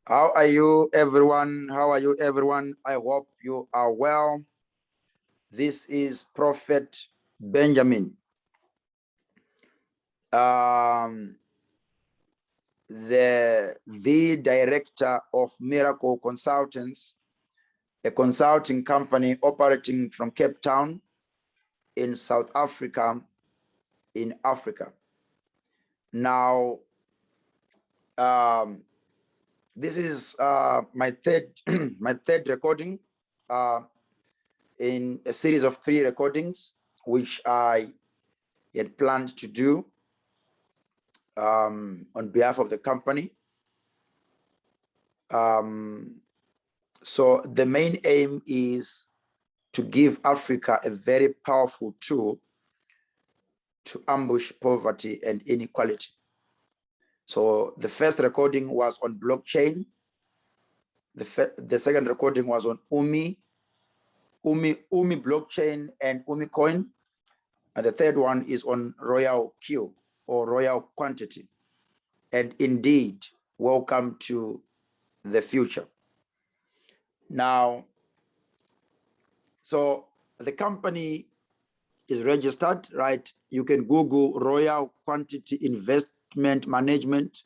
How are you, everyone? How are you, everyone? I hope you are well. This is Prophet Benjamin, um, the director of Miracle Consultants, a consulting company operating from Cape Town in South Africa, in Africa. Now, this is my third my third recording in a series of 3 recordings, which I had planned to do on behalf of the company. So the main aim is to give Africa a very powerful tool to ambush poverty and inequality. So the first recording was on blockchain. The second recording was on UMI blockchain and UMI coin. And the third one is on royal Q or royal quantity. And indeed, welcome to the future. Now, so the company is registered, right? You can Google Royal Quantity Investment Management,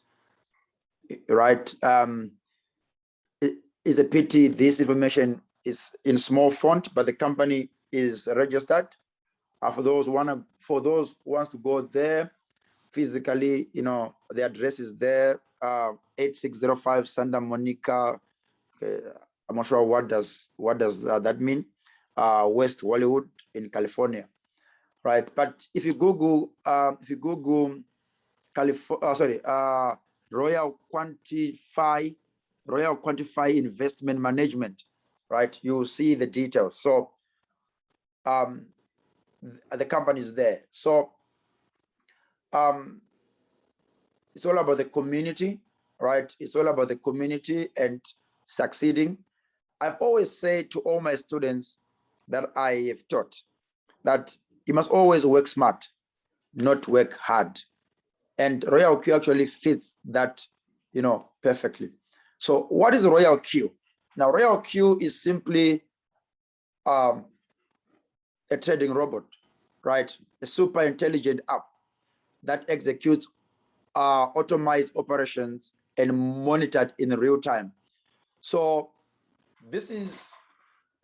right? It is a pity this information is in small font, but the company is registered. For those who wants to go there physically, the address is there, 8605 Santa Monica. Okay, I'm not sure what does that mean. West Hollywood in California, right? But if you Google Royal Quantify Investment Management, right? You'll see the details. So the company is there. So it's all about the community, right? It's all about the community and succeeding. I've always said to all my students that I have taught that you must always work smart, not work hard. And Royal Q actually fits that, perfectly. So what is Royal Q? Now, Royal Q is simply a trading robot, right? A super intelligent app that executes automized operations and monitored in real time. So this is,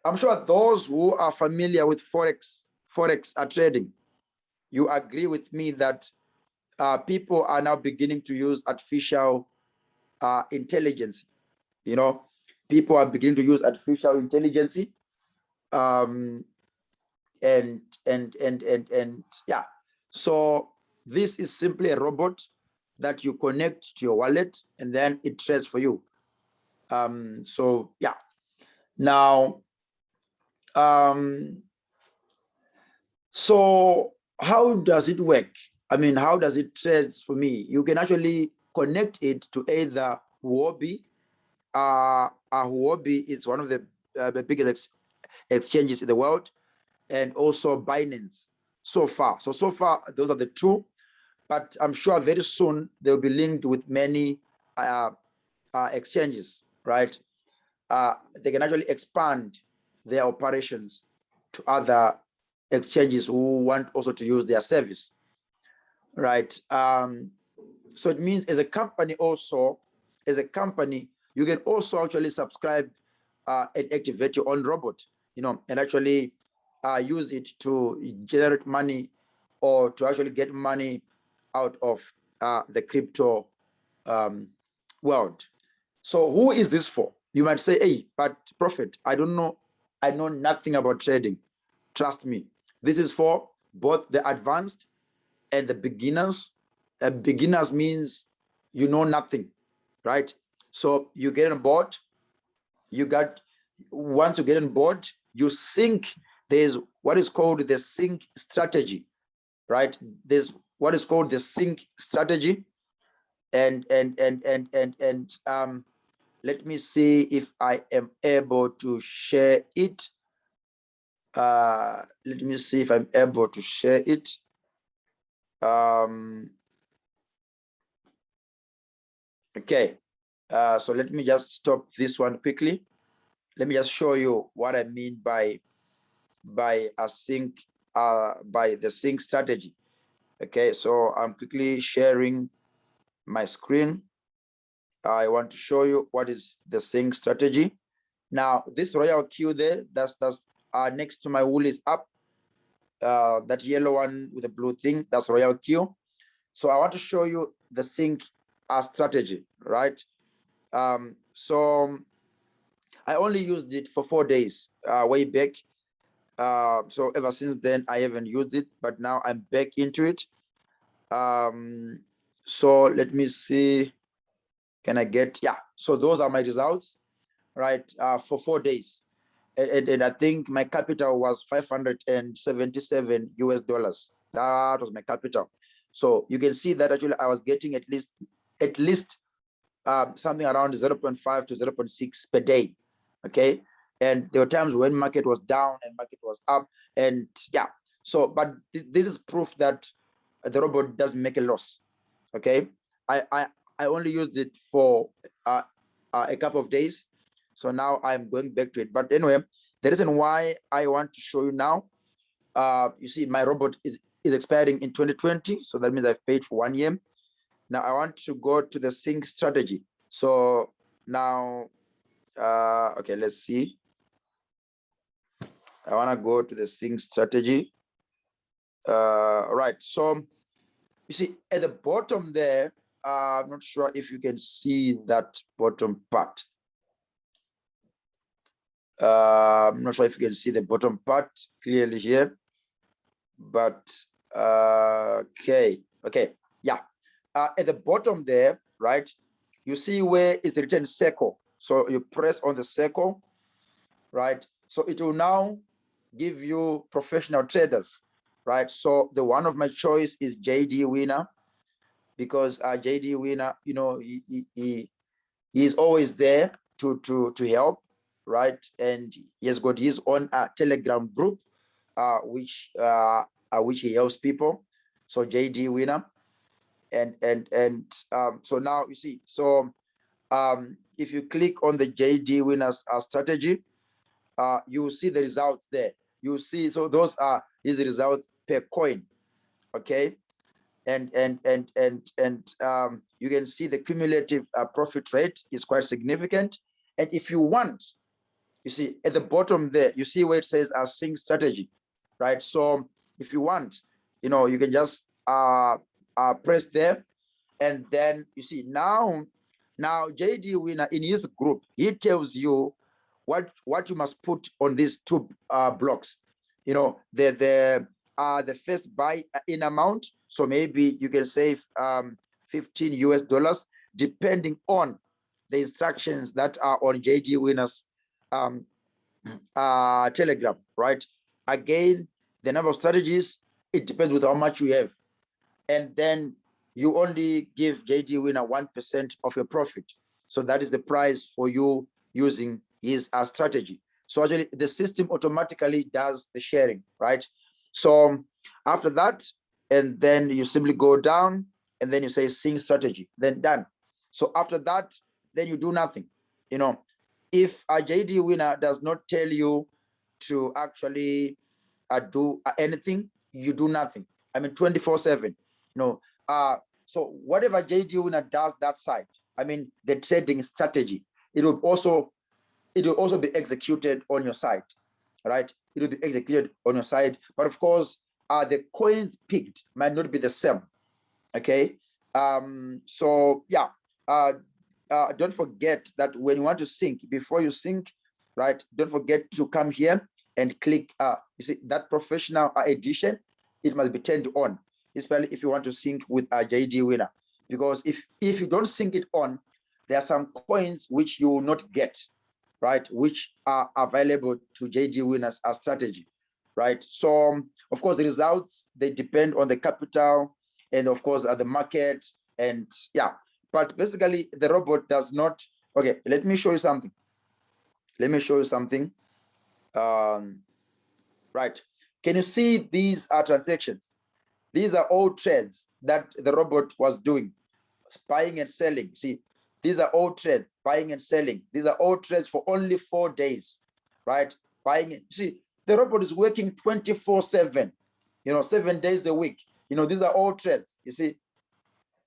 I'm sure those who are familiar with Forex trading, you agree with me that people are now beginning to use artificial intelligence. People are beginning to use artificial intelligence, and yeah. So this is simply a robot that you connect to your wallet, and then it trades for you. So yeah. Now, so how does it work? I mean, how does it trade for me? You can actually connect it to either Huobi. Huobi is one of the biggest exchanges in the world, and also Binance. So far, those are the two. But I'm sure very soon they'll be linked with many exchanges, right? They can actually expand their operations to other exchanges who want also to use their service, right? So it means as a company, you can also actually subscribe and activate your own robot, and actually use it to generate money or to actually get money out of the crypto world. So who is this for? You might say, hey, but Prophet, I don't know. I know nothing about trading. Trust me. This is for both the advanced and the beginners. Beginners means you know nothing, right? So you get on board. Once you get on board, you sync. There's what is called the sync strategy, right? There's what is called the sync strategy, and let me see if I am able to share it. Let me see if I'm able to share it. Okay. So let me just stop this one quickly. Let me just show you what I mean by a sync, by the sync strategy. Okay, so I'm quickly sharing my screen. I want to show you what is the sync strategy. Now, this royal queue there, that's next to my wool is up. That yellow one with the blue thing, that's royal queue. So I want to show you the sync strategy, right? So I only used it for 4 days way back. So ever since then, I haven't used it, but now I'm back into it. So let me see. Can I get, yeah. So those are my results, right? For 4 days. And I think my capital was 577 US dollars. That was my capital. So you can see that actually I was getting at least something around 0.5 to 0.6 per day. Okay. And there were times when market was down and market was up. And yeah. So, but this is proof that the robot doesn't make a loss. Okay. I only used it for a couple of days. So now I'm going back to it. But anyway, the reason why I want to show you now, you see my robot is expiring in 2020. So that means I've paid for 1 year. Now I want to go to the sync strategy. So now, okay, let's see. I want to go to the sync strategy. Right. So you see at the bottom there, I'm not sure if you can see that bottom part. I'm not sure if you can see the bottom part clearly here, but okay, yeah. At the bottom there, right, you see where it's written circle. So you press on the circle, right? So it will now give you professional traders, right? So the one of my choice is JD Winner, because JD Winner, you know, he is always there to help, right? And he has got his own Telegram group, which he helps people. So JD Winner, and so now you see. So if you click on the JD Winners strategy, you see the results there. You see, so those are his results per coin, okay? And you can see the cumulative profit rate is quite significant. And if you want, you see at the bottom there, you see where it says sync strategy, right? So if you want, you know, you can just press there, and then you see now JD Winner in his group, he tells you what you must put on these two blocks. You know, the first buy in amount. So maybe you can save 15 US dollars, depending on the instructions that are on JD Winner's Telegram, right? Again, the number of strategies, it depends with how much you have. And then you only give JD Winner 1% of your profit. So that is the price for you using his strategy. So actually the system automatically does the sharing, right? So after that, and then you simply go down and then you say sync strategy, then done. So after that, then you do nothing. You know, if a JD Winner does not tell you to actually do anything, you do nothing. I mean, 24/7. You know, so whatever JD Winner does that side, I mean, the trading strategy, it will also be executed on your side, right? It will be executed on your side, but of course, the coins picked might not be the same. Okay, so yeah, don't forget that when you want to sync, before you sync, right, don't forget to come here and click you see that professional edition, it must be turned on, especially if you want to sync with a JD Winner, because if you don't sync it on, there are some coins which you will not get, right, which are available to JD Winners as strategy, right? So of course the results, they depend on the capital and of course the market, and yeah, but basically the robot does not. Okay, let me show you something. Right, can you see these are transactions? These are all trades that the robot was doing, buying and selling. See, These are all trades, buying and selling. These are all trades for only 4 days, right? Buying. See, the robot is working 24/7, 7 days a week. These are all trades, you see.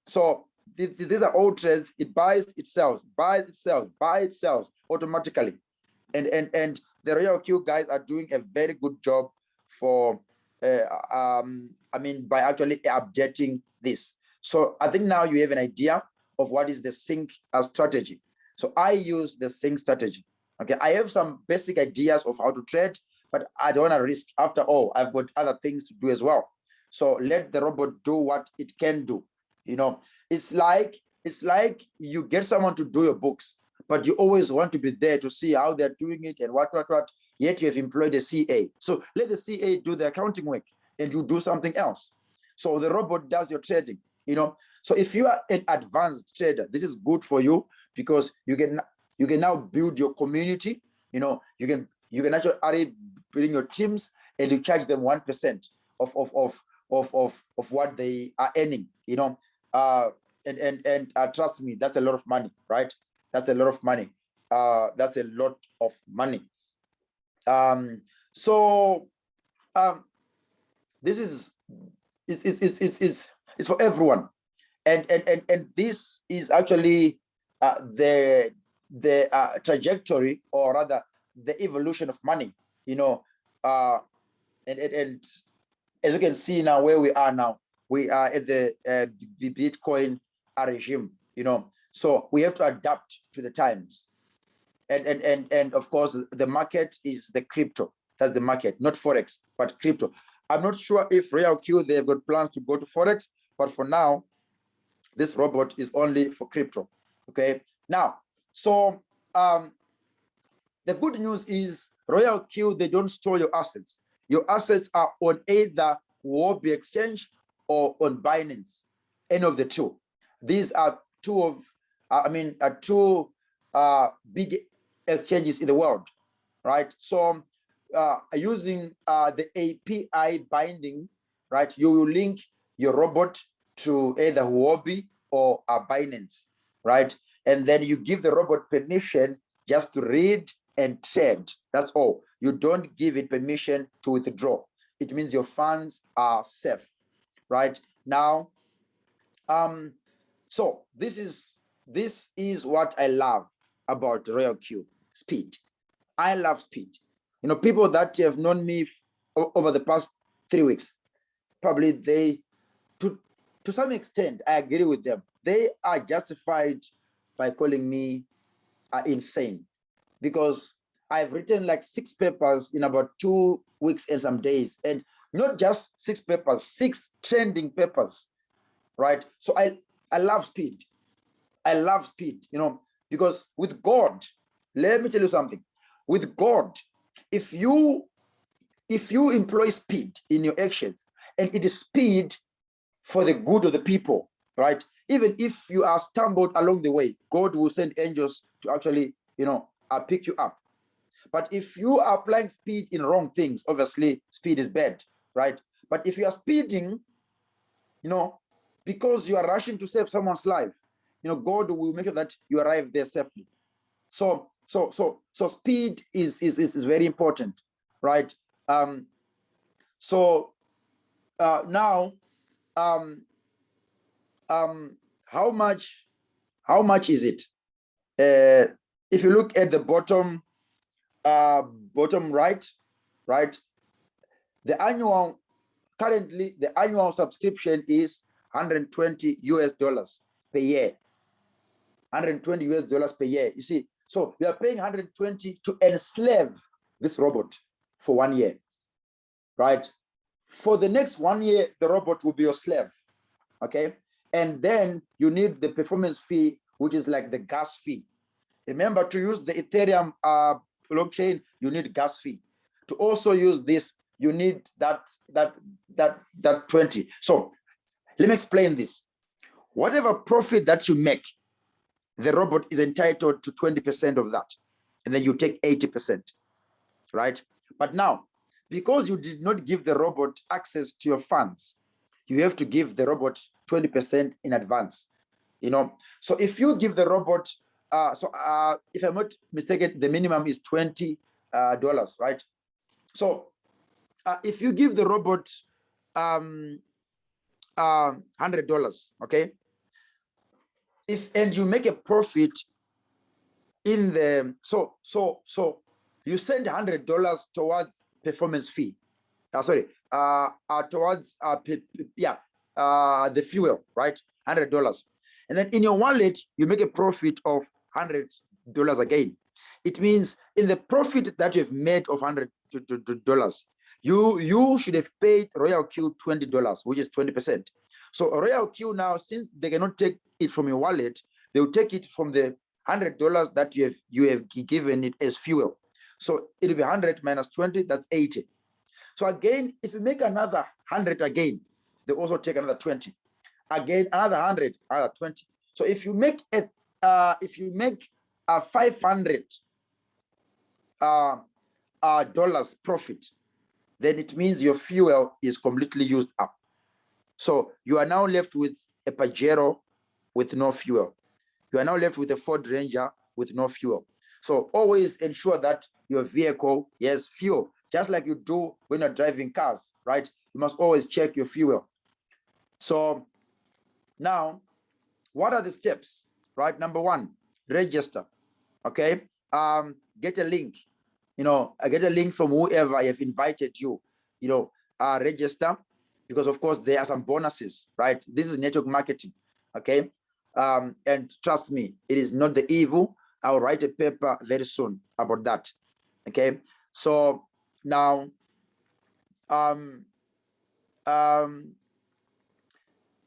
So these are all trades. It buys, it sells, buys, it sells, buys, it sells automatically. And the Royal Q guys are doing a very good job for, by actually updating this. So I think now you have an idea of what is the sync strategy. So I use the sync strategy. Okay, I have some basic ideas of how to trade, but I don't want to risk. After all, I've got other things to do as well. So let the robot do what it can do. It's like you get someone to do your books, but you always want to be there to see how they're doing it and what. Yet you have employed a CA. So let the CA do the accounting work and you do something else. So the robot does your trading. So if you are an advanced trader, this is good for you because you can now build your community. You can actually bring your teams and you charge them 1% of what they are earning. And trust me, that's a lot of money, right? That's a lot of money. That's a lot of money. This is it's for everyone, and this is actually the trajectory, or rather the evolution of money. And as you can see now, where we are now, we are at the Bitcoin regime. So we have to adapt to the times. And of course, the market is the crypto. That's the market, not Forex, but crypto. I'm not sure if Royal Q, they've got plans to go to Forex, but for now, this robot is only for crypto. Okay. Now, so the good news is Royal Q, they don't store your assets. Your assets are on either Huobi Exchange or on Binance, any of the two. These are two big exchanges in the world, right? So using the API binding, right, you will link your robot to either Huobi or Binance, right? And then you give the robot permission just to read and trade. That's all. You don't give it permission to withdraw. It means your funds are safe, right? Now, so this is what I love about Royal Q: speed. I love speed. People that have known me over the past 3 weeks, probably to some extent, I agree with them. They are justified by calling me insane, because I've written like 6 papers in about 2 weeks and some days, and not just 6 papers, 6 trending papers, right? So I love speed. I love speed, because with God, let me tell you something. With God, if you employ speed in your actions, and it is speed for the good of the people, right? Even if you are stumbled along the way, God will send angels to actually, pick you up. But if you are applying speed in wrong things, obviously speed is bad, right? But if you are speeding, because you are rushing to save someone's life, God will make sure that you arrive there safely. So speed is very important, right? Now, how much is it? If you look at the bottom right, currently the annual subscription is $120 per year. $120 per year. You see, so we are paying 120 to enslave this robot for 1 year, right? For the next 1 year, the robot will be your slave, okay? And then you need the performance fee, which is like the gas fee. Remember, to use the Ethereum blockchain, you need gas fee. To also use this, you need that 20. So let me explain this. Whatever profit that you make, the robot is entitled to 20% of that, and then you take 80%, right? But now, because you did not give the robot access to your funds, you have to give the robot 20% in advance. you know. So if you give the robot, if I'm not mistaken, the minimum is $20, right? So if you give the robot $100, okay, and you make a profit in the so you send $100 towards performance fee. Towards the fuel, right? $100, and then in your wallet you make a profit of $100 again. It means in the profit that you've made of $100, you should have paid Royal Q $20, which is 20%. So Royal Q now, since they cannot take it from your wallet, they will take it from the $100 that you have given it as fuel. So it'll be 100 minus 20, that's 80. So again, if you make another 100 again, they also take another 20. Again, another 100, another 20. So if you make a 500 dollars profit, then it means your fuel is completely used up. So you are now left with a Pajero with no fuel. You are now left with a Ford Ranger with no fuel. So always ensure that your vehicle has fuel, just like you do when you're driving cars, right? You must always check your fuel. So now, what are the steps, right? Number one, register, okay? Get a link, get a link from whoever have invited you, register, because of course there are some bonuses, right? This is network marketing, okay? And trust me, it is not the evil. I'll write a paper very soon about that, okay? So now,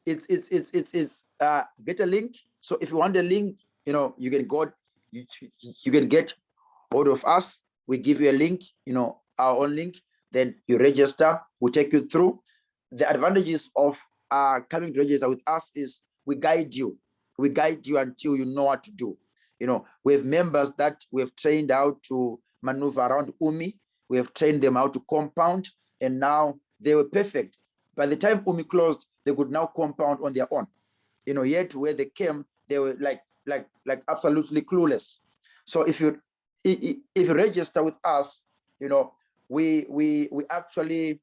it's get a link. So if you want a link, you can go, you can get hold of us. We give you a link, our own link. Then you register. We take you through. The advantages of coming to register with us is we guide you. We guide you until you know what to do. We have members that we have trained how to maneuver around UMI. We have trained them how to compound, and now they were perfect. By the time UMI closed, they could now compound on their own. Yet where they came, they were like absolutely clueless. So if you register with us, we actually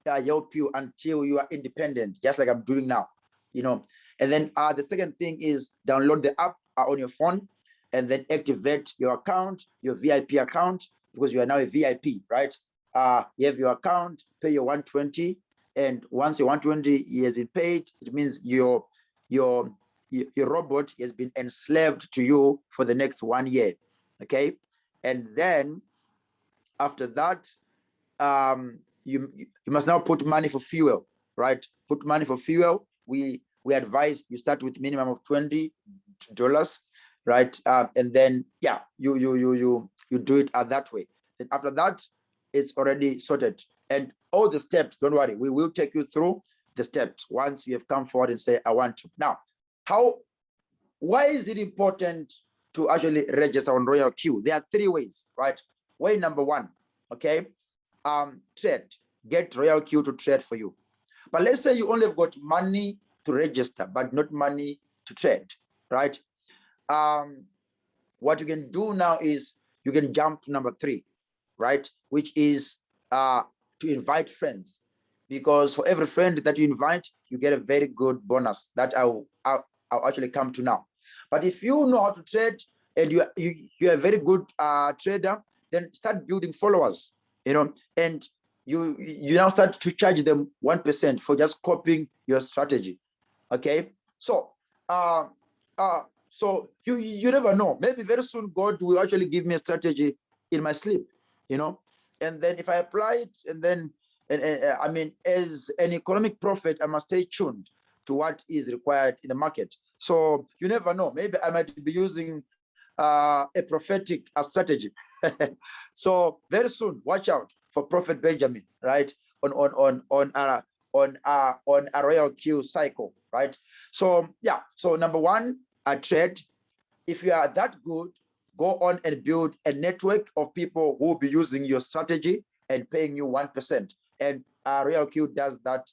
help you until you are independent, just like I'm doing now. And then the second thing is download the app on your phone, and then activate your account, your VIP account, because you are now a VIP, right? You have your account, pay your 120, and once your 120 has been paid, it means your robot has been enslaved to you for the next 1 year, okay? And then after that, you must now put money for fuel, right? Put money for fuel. We advise you start with minimum of $20, right? And then you do it that way. Then after that, it's already sorted. And all the steps, don't worry, we will take you through the steps once you have come forward and say, I want to. Now, why is it important to actually register on Royal Q? There are 3 ways, right? Way number 1, okay? Trade. Get Royal Q to trade for you. But let's say you only have got money to register, but not money to trade, right? What you can do now is you can jump to number 3, right? Which is to invite friends, because for every friend that you invite, you get a very good bonus that I'll actually come to now. But if you know how to trade and you're a very good trader, then start building followers, and you now start to charge them 1% for just copying your strategy, okay? So so you never know, maybe very soon God will actually give me a strategy in my sleep, and then if I apply it, and then I mean, as an economic prophet, I must stay tuned to what is required in the market. So you never know, maybe I might be using a prophetic strategy. So very soon, watch out for Prophet Benjamin, right? On a Royal Q cycle, right? So yeah, so number 1, a trade. If you are that good, go on and build a network of people who will be using your strategy and paying you 1%. And Royal Q does that,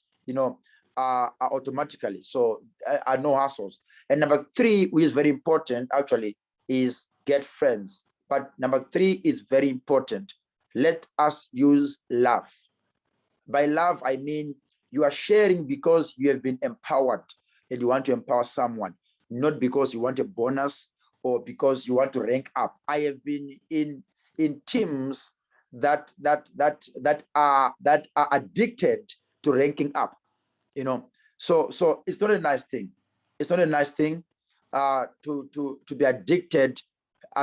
automatically. So no hassles. And number 3, which is very important actually, is get friends. But number 3 is very important. Let us use love. By love, I mean you are sharing because you have been empowered and you want to empower someone, not because you want a bonus or because you want to rank up. I have been in teams that are addicted to ranking up, you know. So it's not a nice thing. It's not a nice thing to be addicted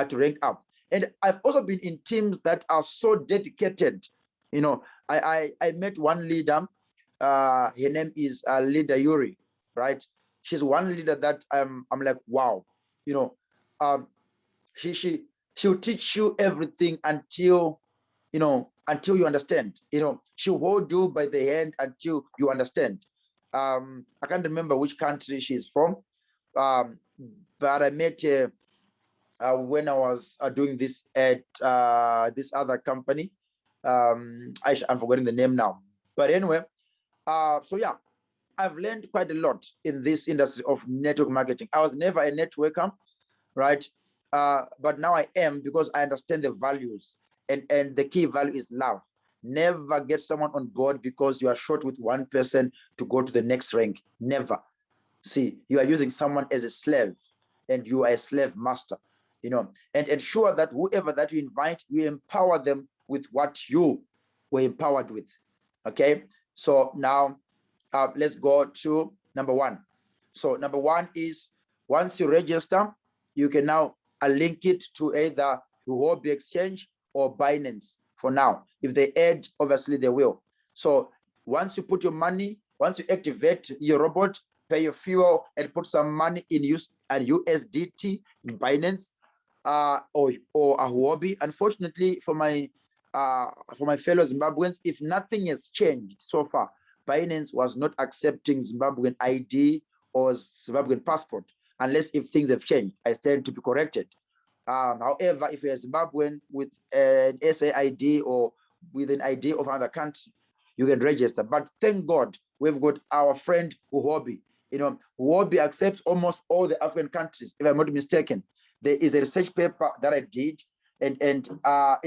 to rank up. And I've also been in teams that are so dedicated. You know, I met one leader. Her name is Leader Yuri, right? She's one leader that I'm like, wow. You know, she'll teach you everything until until you understand. She'll hold you by the hand until you understand. I can't remember which country she's from, but I met her when I was doing this at this other company. I'm forgetting the name now. But anyway, so yeah, I've learned quite a lot in this industry of network marketing. I was never a networker, right? But now I am, because I understand the values, and the key value is love. Never get someone on board because you are short with one person to go to the next rank. Never. See, you are using someone as a slave, and you are a slave master, and ensure that whoever that you invite, you empower them with what you were empowered with. Okay, so now let's go to number 1. So number 1 is, once you register, you can now link it to either Huobi Exchange or Binance for now. If they add, obviously they will. So once you put your money, once you activate your robot, pay your fuel, and put some money in USDT in Binance or a Huobi. Unfortunately for my fellow Zimbabweans, if nothing has changed so far, Binance was not accepting Zimbabwean ID or Zimbabwean passport, unless if things have changed. I stand to be corrected. However, if you're a Zimbabwean with an SAID or with an ID of another country, you can register. But thank God we've got our friend Huobi. Huobi accepts almost all the African countries, if I'm not mistaken. There is a research paper that I did, and in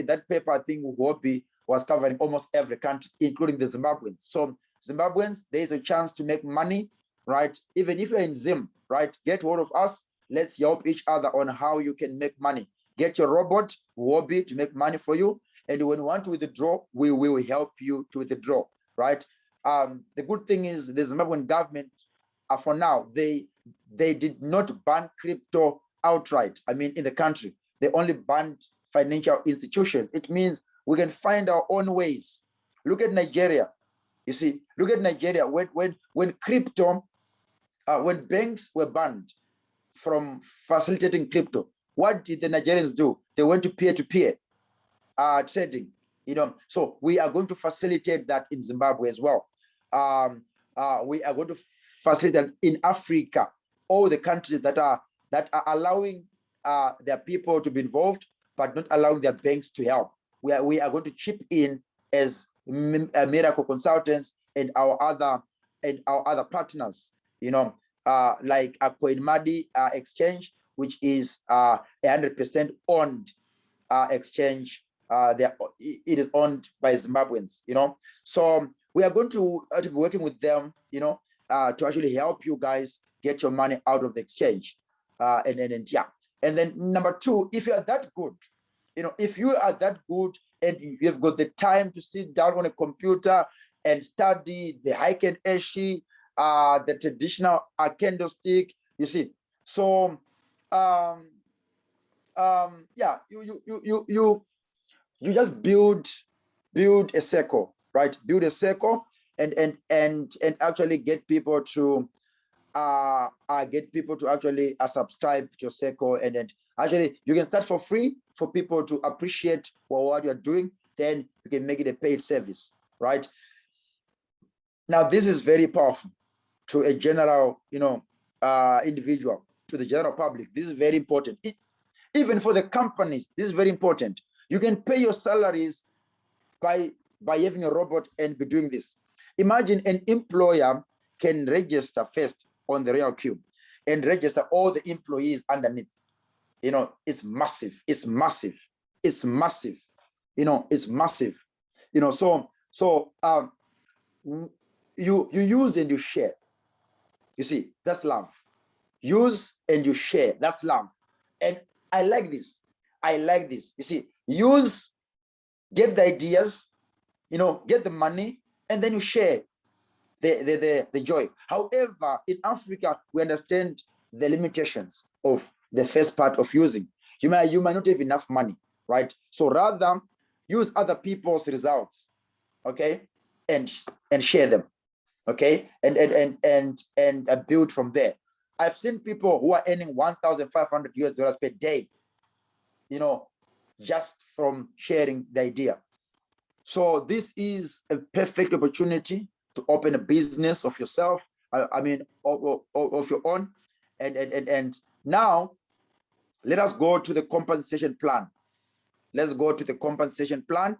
that paper, I think Huobi was covering almost every country, including the Zimbabweans. So Zimbabweans, there is a chance to make money, right? Even if you're in Zim, right? Get hold of us. Let's help each other on how you can make money. Get your robot, Huobi, to make money for you. And when you want to withdraw, we will help you to withdraw, right? The good thing is the Zimbabwean government, for now, they did not ban crypto outright. I mean, in the country, they only banned financial institutions. It means we can find our own ways. Look at Nigeria. You see, look at Nigeria. When crypto, when banks were banned from facilitating crypto, what did the Nigerians do? They went to peer-to-peer trading. So we are going to facilitate that in Zimbabwe as well. We are going to facilitate that in Africa. All the countries that are allowing their people to be involved, but not allowing their banks to help. We are going to chip in as miracle consultants and our other partners. Like a CoinMadi exchange, which is 100% owned exchange. It is owned by Zimbabweans. So we are going to be working with them. To actually help you guys get your money out of the exchange. And then number 2, if you are that good, if you are that good and you've got the time to sit down on a computer and study the Heiken Eshi, the traditional candlestick, you see. So yeah, you just build a circle, right? Build a circle and actually get people to actually subscribe to your circle, and actually you can start for free for people to appreciate what you're doing. Then you can make it a paid service, right? Now this is very powerful to a general individual, to the general public. This is very important. Even for the companies, this is very important. You can pay your salaries by having a robot and be doing this. Imagine an employer can register first on the Real Cube. and register all the employees underneath. It's massive. It's massive. It's massive. It's massive. You use and you share. You see, that's love. Use and you share. That's love. And I like this. I like this. You see, use, get the ideas, get the money, and then you share the joy. However, in Africa, we understand the limitations of the first part of using. You might not have enough money, right? So rather use other people's results, okay, and share them, okay, and build from there. I've seen people who are earning $1,500 per day, just from sharing the idea. So this is a perfect opportunity to open a business of yourself. I mean, of your own. And now let us go to the compensation plan. Let's go to the compensation plan.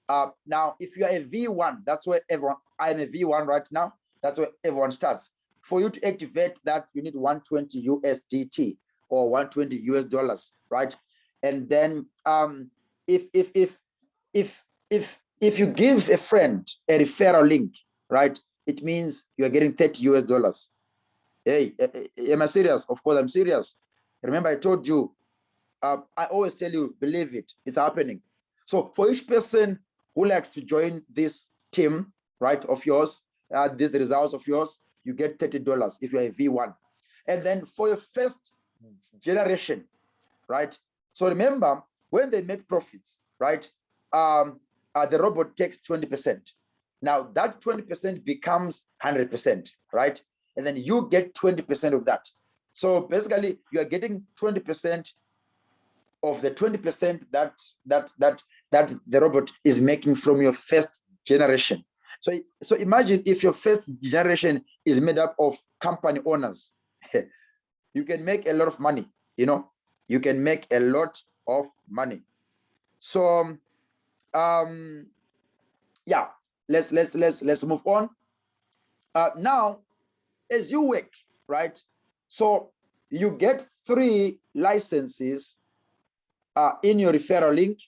Now, if you are a V1, that's where everyone, I'm a V1 right now. That's where everyone starts. For you to activate that, you need 120 USDT or 120 US dollars, right? And then if you give a friend a referral link, right, it means you are getting 30 US dollars. Hey, am I serious? Of course I'm serious. Remember, I told you, I always tell you, believe it, it's happening. So for each person who likes to join this team, right, of yours, these results of yours, you get $30 if you're a V1. And then for your first generation, right? So remember, when they make profits, right, the robot takes 20%. Now that 20% becomes 100%, right? And then you get 20% of that. So basically, you are getting 20% of the 20% that the robot is making from your first generation. So imagine if your first generation is made up of company owners. You can make a lot of money. You can make a lot of money. So yeah, let's move on. Now, as you work, right, so you get 3 licenses in your referral link.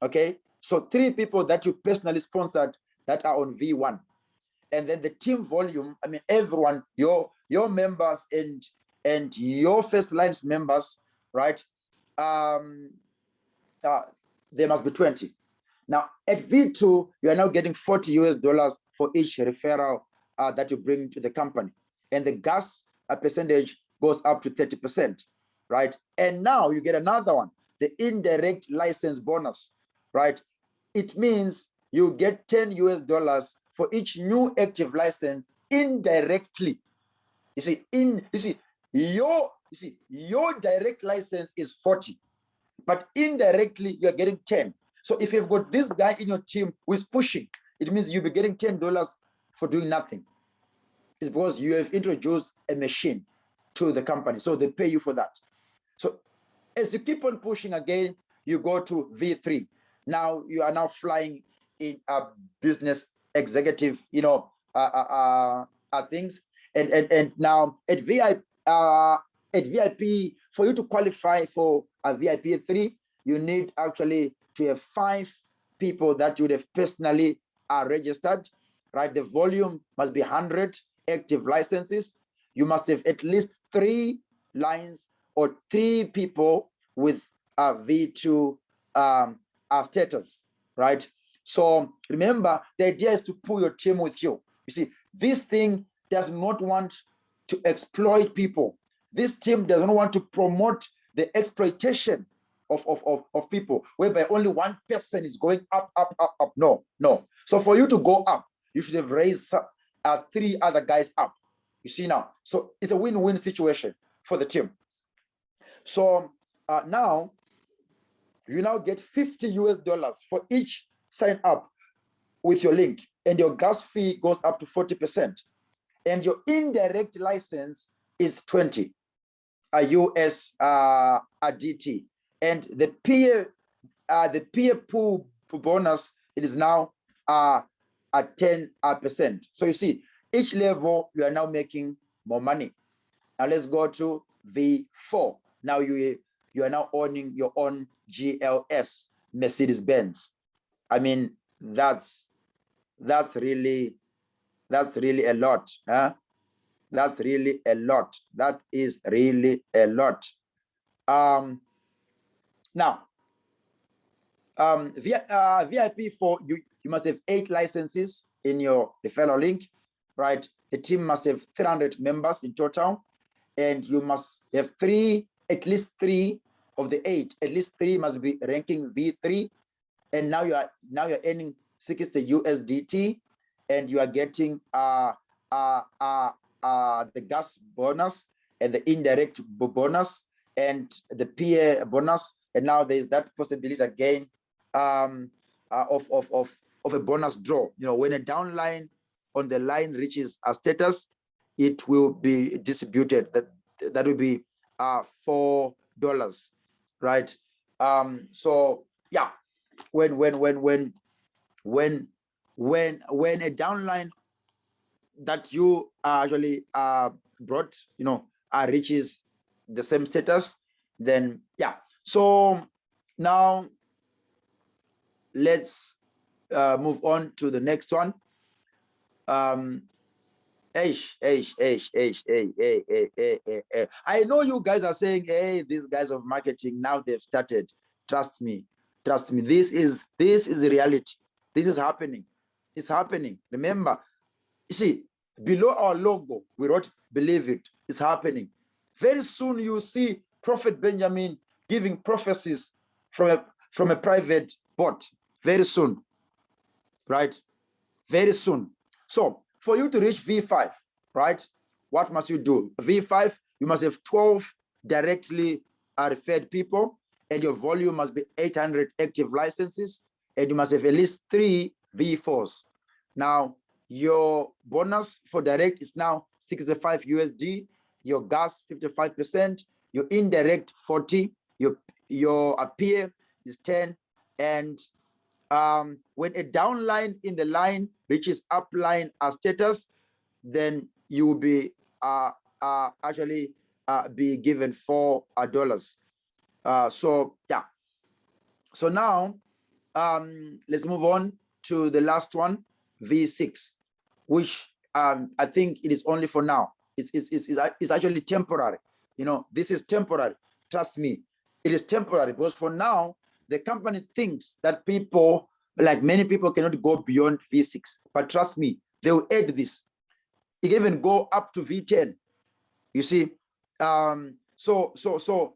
Okay, so 3 people that you personally sponsored that are on V1. And then the team volume, I mean, everyone, your members and your first lines members, right, there must be 20. Now at V2, you are now getting 40 US dollars for each referral that you bring to the company, and the gas percentage goes up to 30%, right? And now you get another one, the indirect license bonus, right? It means you get 10 US dollars for each new active license indirectly. Your direct license is 40, but indirectly you're getting 10. So if you've got this guy in your team who is pushing, it means you'll be getting $10 for doing nothing. It's because you have introduced a machine to the company, so they pay you for that. So as you keep on pushing again, you go to V3. Now you are now flying in a business executive, things. And now at VIP, for you to qualify for a VIP 3, you need actually to have 5 people that you would have personally registered, right? The volume must be 100 active licenses. You must have at least 3 lines or 3 people with a V2 status, right? So remember, the idea is to pull your team with you. You see, this thing does not want to exploit people. This team doesn't want to promote the exploitation of people, whereby only one person is going up. No. So for you to go up, you should have raised 3 other guys up. You see now, so it's a win-win situation for the team. So now you now get 50 US dollars for each sign up with your link, and your gas fee goes up to 40%, and your indirect license is 20 US DT, and the peer pool bonus, it is now at 10%. So you see, each level you are now making more money. Now let's go to V4. Now you are now owning your own GLS Mercedes-Benz. I mean, that's really a lot. Huh? That's really a lot. That is really a lot. Now, VIP for you must have 8 licenses in your referral link, right? The team must have 300 members in total, and you must have at least three of the 8. At least 3 must be ranking V3, and now you're earning 60 USDT, and you are getting the gas bonus and the indirect bonus and the PA bonus, and now there's that possibility again of a bonus draw. You know, when a downline on the line reaches a status, it will be distributed. That will be $4, right? So yeah, when a downline that you actually brought, you know, reaches the same status, then yeah. So now let's move on to the next one. I know you guys are saying, hey, these guys of marketing, now they've started. Trust me, this is reality. This is happening. It's happening. Remember, you see, below our logo, we wrote, believe it. It's happening. Very soon you see Prophet Benjamin giving prophecies from a private bot. Very soon, right? Very soon. So for you to reach V5, right, what must you do? V5, you must have 12 directly referred people, and your volume must be 800 active licenses, and you must have at least 3 V4s. Now, your bonus for direct is now 65 USD, your gas 55%, your indirect 40, your peer is 10, and when a downline in the line reaches upline status, then you will be actually be given $4. So yeah. So now let's move on to the last one, V6, which I think it is only for now. It's actually temporary. You know, this is temporary. Trust me, it is temporary, because for now the company thinks that people, like many people, cannot go beyond V6. But trust me, they will add this. It can even go up to V10. You see, so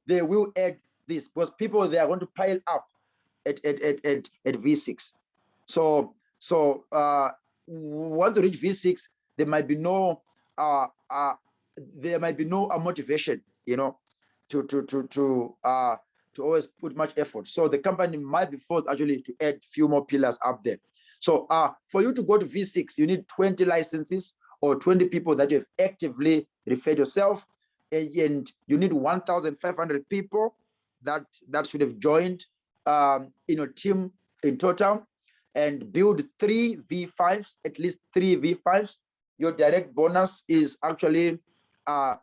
they will add this, because people, they are going to pile up at V6. So once you reach V6, there might be no motivation, you know, to always put much effort. So the company might be forced actually to add few more pillars up there. So for you to go to V6, you need 20 licenses or 20 people that you have actively referred yourself, and you need 1,500 people that should have joined in your team in total, and build 3 V5s, at least 3 V5s. Your direct bonus is actually a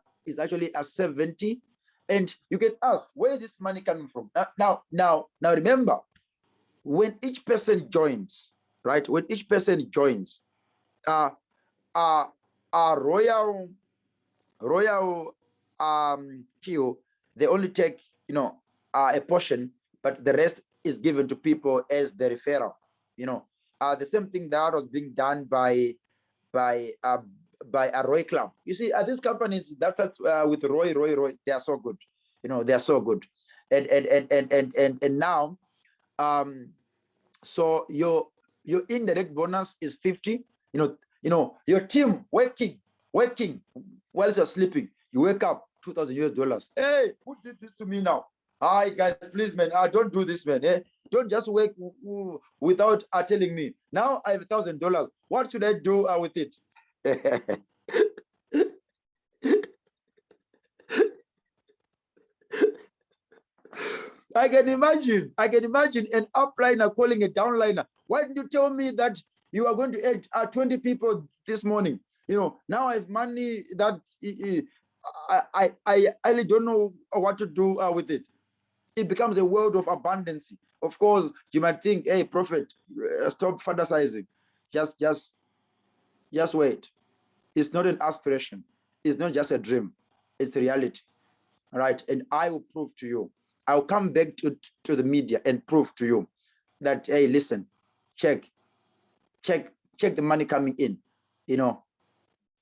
70. And you can ask, where is this money coming from? Now remember, when each person joins, right? When each person joins, royal queue, they only take, you know, a portion, but the rest is given to people as the referral. You know, the same thing that was being done by a Roy Club. You see, these companies that start with Roy, they are so good. You know, they are so good. And now, so your indirect bonus is 50. You know, your team working whilst you're sleeping. You wake up, $2,000. Hey, who did this to me now? Hi guys, please, man. Don't do this, man. Don't just wake without telling me. Now I have $1,000. What should I do with it? I can imagine an upliner calling a downliner. Why didn't you tell me that you are going to add 20 people this morning? You know, now I have money that I really don't know what to do with it. It becomes a world of abundance. Of course, you might think, hey, prophet, stop fantasizing. Just wait. It's not an aspiration. It's not just a dream. It's reality, right? And I will prove to you. I'll come back to the media and prove to you that, hey, listen, check the money coming in,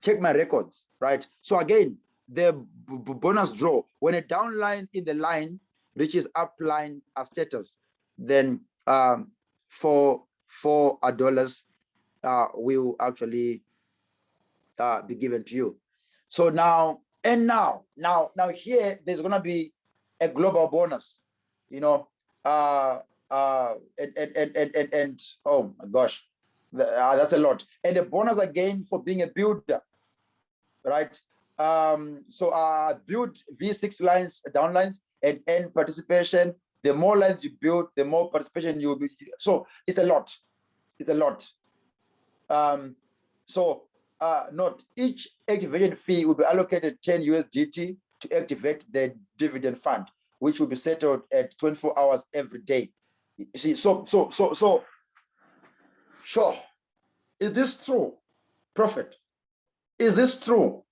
check my records, right? So again, the bonus draw, when a downline in the line reaches upline status, then $4 will actually be given to you. So now here there's gonna be a global bonus, and oh my gosh, that's a lot. And a bonus again for being a builder, right? So build V6 lines, downlines, and end participation. The more lines you build, the more participation you will be. So it's a lot. It's a lot. Note each activation fee will be allocated 10 USDT to activate the dividend fund, which will be settled at 24 hours every day. You see, so sure. Is this true, prophet? Is this true?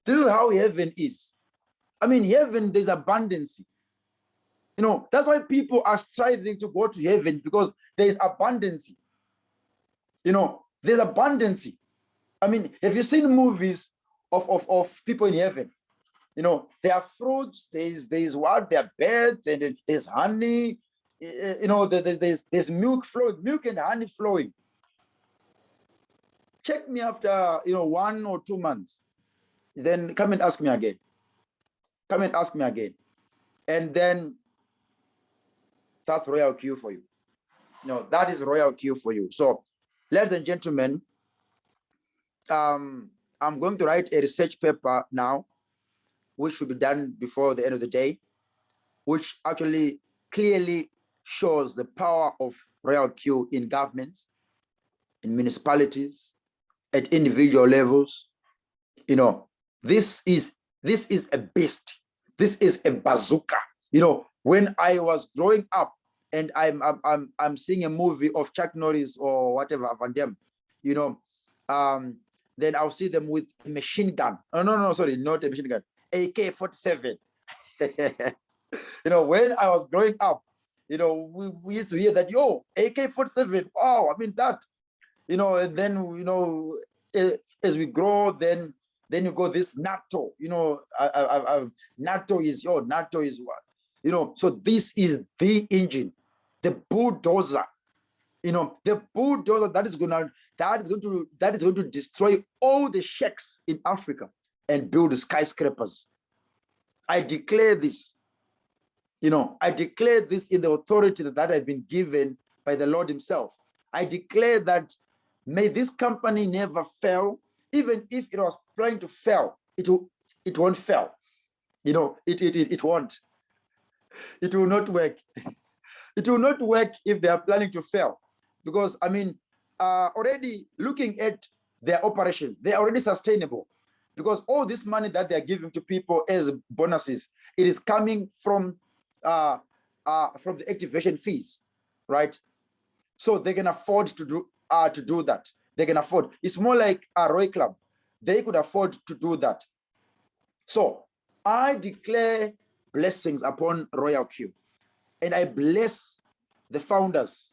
This is how heaven is. I mean, heaven, there's abundance. That's why people are striving to go to heaven, because there's abundance. There's abundance. I mean, have you seen movies of people in heaven? There are fruits, there's what? There are birds, and there's honey. There's milk flowing, milk and honey flowing. Check me after 1 or 2 months. Then come and ask me again. Come and ask me again. And then that's royal queue for you. That is royal queue for you. So, ladies and gentlemen, I'm going to write a research paper now, which should be done before the end of the day, which actually clearly shows the power of royal queue in governments, in municipalities, at individual levels. This is a beast. This is a bazooka. When I was growing up, and I'm seeing a movie of Chuck Norris or whatever Van Damme, then I'll see them with a machine gun. Oh, no, sorry, not a machine gun, AK-47. When I was growing up, we used to hear that, yo, AK-47, wow, I mean that, and then, as we grow, then you go this NATO, NATO is what, so this is the engine, the bulldozer, the bulldozer that is going to destroy all the sheikhs in Africa and build skyscrapers. I declare this. I declare this in the authority that I've been given by the Lord himself. I declare that may this company never fail. Even if it was planning to fail, it won't fail. It won't. It will not work. It will not work if they are planning to fail. Because, I mean, already looking at their operations, they are already sustainable. Because all this money that they are giving to people as bonuses, it is coming from the activation fees, right? So they can afford to do that. They can afford. It's more like a Roy Club. They could afford to do that. So I declare blessings upon Royal Q, and I bless the founders,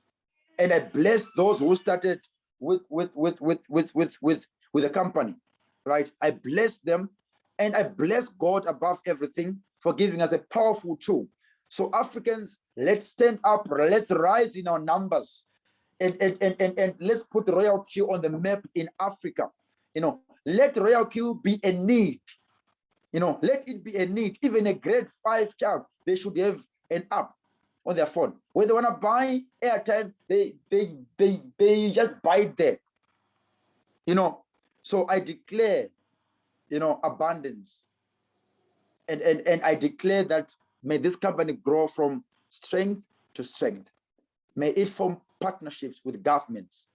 and I bless those who started with the company, right? I bless them, and I bless God above everything for giving us a powerful tool. So Africans, let's stand up, let's rise in our numbers, and let's put Royal Q on the map in Africa. Let Royal Q be a need. Let it be a need. Even a grade 5 child, they should have an app on their phone. When they want to buy airtime, they just buy it there. So I declare, abundance. And I declare that may this company grow from strength to strength. May it form partnerships with governments.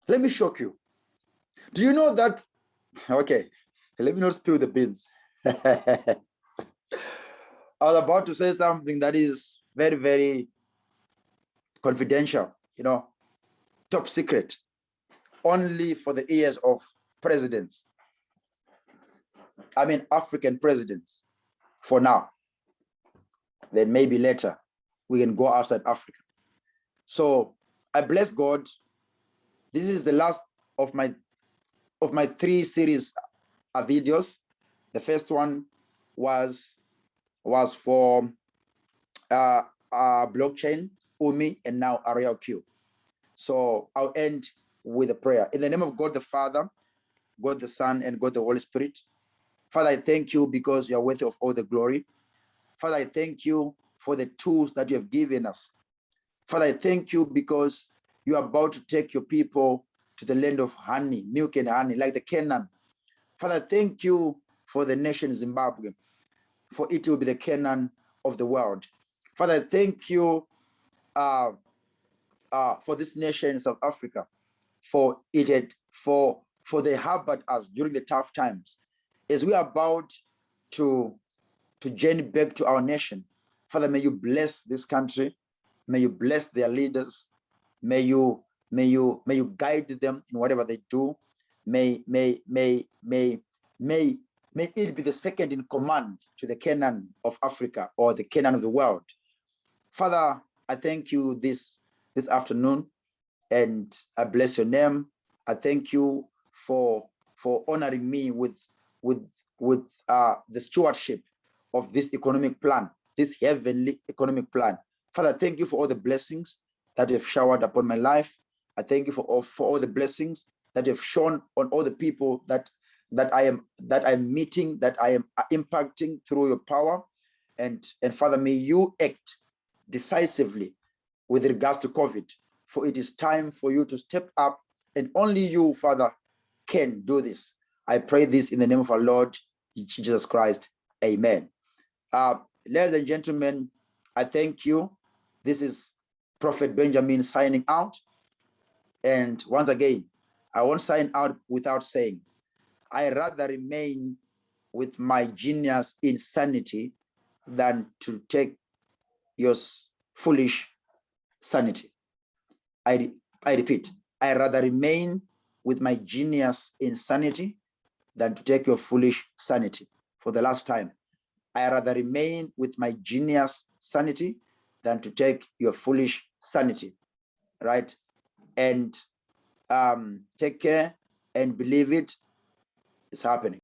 Let me shock you. Do you know that? Okay. Let me not spill the beans. I was about to say something that is very, very confidential, top secret, only for the ears of presidents. I mean, African presidents for now. Then maybe later we can go outside Africa. So I bless God. This is the last of my 3 series of videos. The first one was for blockchain, UMI, and now Ariel Q. So I'll end with a prayer. In the name of God the Father, God the Son, and God the Holy Spirit. Father, I thank you because you are worthy of all the glory. Father, I thank you for the tools that you have given us. Father, I thank you because you are about to take your people to the land of honey, milk and honey, like the Canaan. Father, thank you for the nation Zimbabwe, for it will be the Canaan of the world. Father, thank you for this nation, South Africa, for they harbored us during the tough times. As we are about to journey back to our nation, Father, may you bless this country, may you bless their leaders, may you guide them in whatever they do. May it be the second in command to the Canaan of Africa or the Canaan of the world. Father, I thank you this afternoon, and I bless your name. I thank you for honoring me with the stewardship of this economic plan, this heavenly economic plan. Father, thank you for all the blessings that you have showered upon my life. I thank you for all the blessings that you have shown on all the people that I'm meeting, that I am impacting through your power. And Father, may you act decisively with regards to COVID, for it is time for you to step up, and only you, Father, can do this. I pray this in the name of our Lord Jesus Christ. Amen. Ladies and gentlemen, I thank you. This is Prophet Benjamin signing out. And once again, I won't sign out without saying, I rather remain with my genius insanity than to take your foolish sanity. I repeat, I rather remain with my genius insanity than to take your foolish sanity. For the last time, I rather remain with my genius sanity than to take your foolish sanity, right? And take care and believe it's happening.